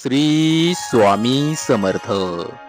श्री स्वामी समर्थ.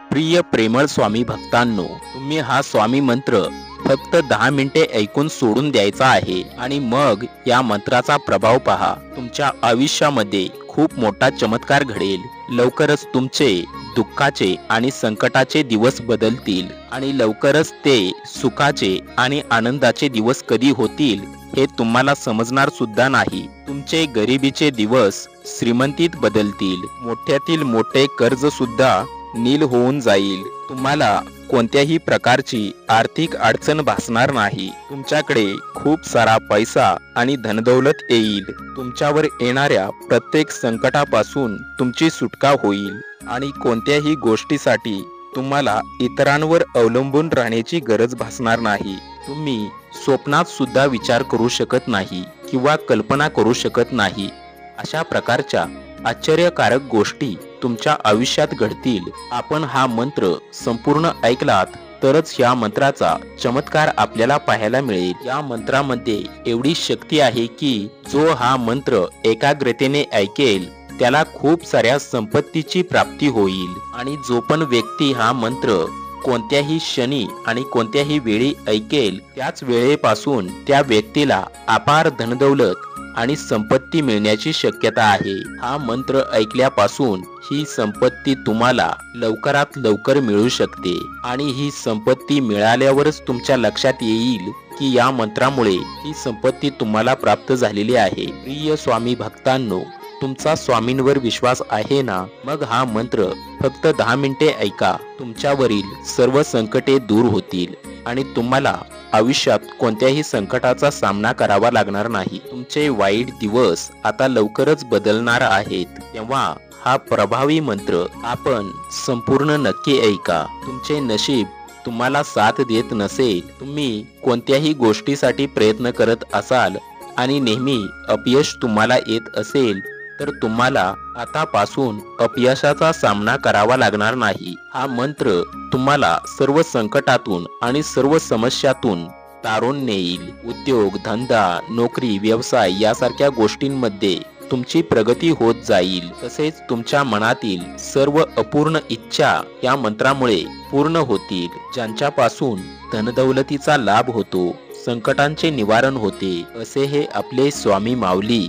प्रिय प्रेमळ स्वामी भक्तांनो, तुम्ही हा स्वामी मंत्र फक्त 10 मिनिटे ऐकून सोडून द्यायचा आहे आणि मग या मंत्राचा प्रभाव पहा. तुमच्या आयुष्यामध्ये खूप मोठा चमत्कार घडेल. लवकरच तुमचे दुःखाचे आणि संकटाचे दिवस बदलतील आणि लवकरच ते सुखाचे आणि आनंदाचे दिवस कधी होतील हे तुम्हाला समजणार सुद्धा नाही. तुमचे गरिबीचे दिवस श्रीमंतीत बदलतील. मोठ्यातील मोठे कर्ज सुद्धा नील होऊन जाईल. तुम्हाला कोणत्याही प्रकारची आर्थिक अडचण भासणार नाही. तुमच्याकडे खूप सारा पैसा आणि धनदौलत येईल. तुमच्यावर येणाऱ्या प्रत्येक संकटापासून तुमची सुटका होईल आणि कोणत्याही गोष्टीसाठी तुम्हाला इतरांवर अवलंबून राहण्याची गरज भासणार नाही. तुम्ही स्वप्नात सुद्धा विचार करू शकत नाही किंवा कल्पना करू शकत नाही अशा प्रकारच्या आश्चर्यकारक गोष्टी तुमच्या आयुष्यात घडतील. आपण हा मंत्र संपूर्ण ऐकलात तरच या मंत्राचा चमत्कार आपल्याला पाहायला मिळेल. या मंत्रामध्ये एवढी शक्ती आहे की जो हा मंत्र एकाग्रतेने ऐकेल त्याला खूप साऱ्या संपत्तीची प्राप्ती होईल आणि जो पण व्यक्ती हा मंत्र कोणत्याही क्षणी आणि कोणत्याही वेळी ऐकेल त्याच वेळेपासून त्या व्यक्तीला अपार धनदौलत आणि संपत्ती मिळण्याची शक्यता आहे. हा मंत्र ऐकल्यापासून ही संपत्ती तुम्हाला लवकरात लवकर मिळू शकते आणि ही संपत्ती मिळाल्यावरच तुमच्या लक्षात येईल की या मंत्रामुळे ही संपत्ती तुम्हाला प्राप्त झालेली आहे. प्रिय स्वामी भक्तांनो, तुमचा स्वामींवर विश्वास आहे ना? मग हा मंत्र फक्त 10 मिनिटे ऐका. तुमच्यावरील सर्व संकटे दूर होतील आणि तुम्हाला आयुष्यात कोणत्याही संकटाचा सामना करावा लागणार नाही. तुमचे वाईट दिवस आता लवकरच बदलणार आहेत. तेव्हा हा प्रभावी मंत्र आपण संपूर्ण नक्की ऐका. तुमचे नशीब तुम्हाला साथ देत नसेल, तुम्ही कोणत्याही गोष्टीसाठी प्रयत्न करत असाल आणि नेहमी अपयश तुम्हाला येत असेल तर तुम्हाला आतापासून अपयशाचा सामना करावा लागणार नाही. हा मंत्र तुम्हाला सर्व संकटातून आणि सर्व समस्यातून तारून नेईल. उद्योग, धंदा, नोकरी, व्यवसाय यासारख्या गोष्टींमध्ये तुमची प्रगती होत जाईल. तसेच तुमच्या मनातील सर्व अपूर्ण इच्छा या मंत्रामुळे पूर्ण होतील. ज्यांच्यापासून धनदौलतीचा लाभ होतो, संकटांचे निवारण होते, असे हे आपले स्वामी माऊली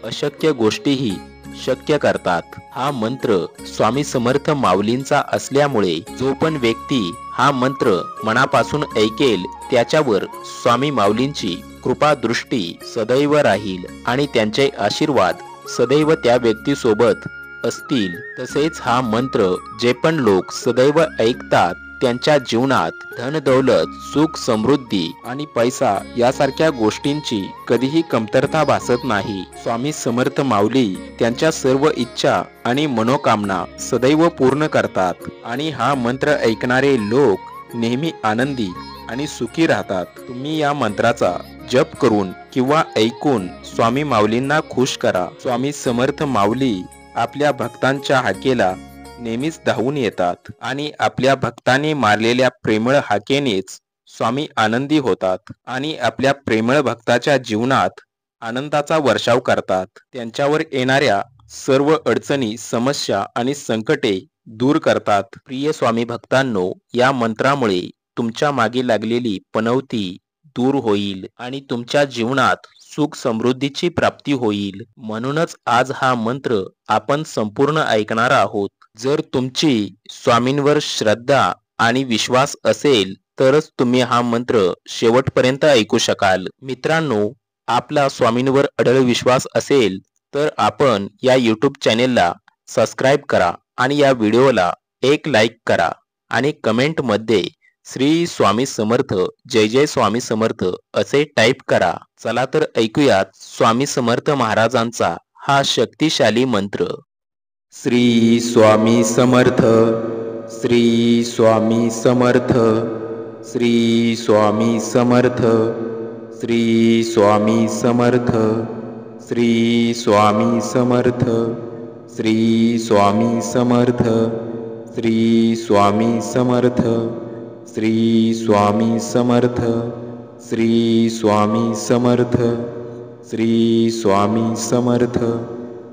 अशक्य गोष्टीही शक्य करतात. हा मंत्र स्वामी समर्थ माऊलींचा असल्यामुळे जो पण व्यक्ती हा मंत्र मनापासून ऐकेल त्याच्यावर स्वामी माऊलींची कृपा दृष्टी सदैव राहील आणि त्यांचे आशीर्वाद सदैव त्या व्यक्तीसोबत असतील. तसेच हा मंत्र जे पण लोक सदैव ऐकतात त्यांच्या जीवनात धन दौलत, सुख, समृद्धी आणि पैसा यासारख्या गोष्टींची कधीही कमतरता भासत नाही. स्वामी समर्थ माऊली त्यांच्या सर्व इच्छा आणि मनोकामना सदैव पूर्ण करतात आणि हा मंत्र ऐकणारे लोक नेहमी आनंदी आणि सुखी राहतात. तुम्ही या मंत्राचा जप करून किंवा ऐकून स्वामी माऊलींना खुश करा. स्वामी समर्थ माऊली आपल्या भक्तांच्या हाकेला नेहमीच धावून येतात आणि आपल्या भक्ताने मारलेल्या प्रेमळ हाकेनेच स्वामी आनंदी होतात आणि आपल्या प्रेमळ भक्ताच्या जीवनात आनंदाचा वर्षाव करतात. त्यांच्यावर येणाऱ्या सर्व अडचणी, समस्या आणि संकटे दूर करतात. प्रिय स्वामी भक्तांनो, या मंत्रामुळे तुमच्या मागे लागलेली पनवती दूर होईल आणि तुमच्या जीवनात सुख समृद्धीची प्राप्ती होईल. म्हणूनच आज हा मंत्र आपण संपूर्ण ऐकणार आहोत. जर तुमची स्वामींवर श्रद्धा आणि विश्वास असेल तरच तुम्ही हा मंत्र शेवटपर्यंत ऐकू शकाल. मित्रांनो, आपला स्वामींवर अढळ विश्वास असेल तर आपण या यूट्यूब चॅनेलला सबस्क्राईब करा आणि या व्हिडिओला एक लाईक करा आणि कमेंटमध्ये श्री स्वामी समर्थ, जय जय स्वामी समर्थ असे टाईप करा. चला तर ऐकूयात स्वामी समर्थ महाराजांचा हा शक्तिशाली मंत्र. श्री स्वामी समर्थ, श्री स्वामी समर्थ, श्री स्वामी समर्थ, श्री स्वामी समर्थ, श्री स्वामी समर्थ, श्री स्वामी समर्थ, श्री स्वामी समर्थ, श्री स्वामी समर्थ, श्री स्वामी समर्थ, श्री स्वामी समर्थ,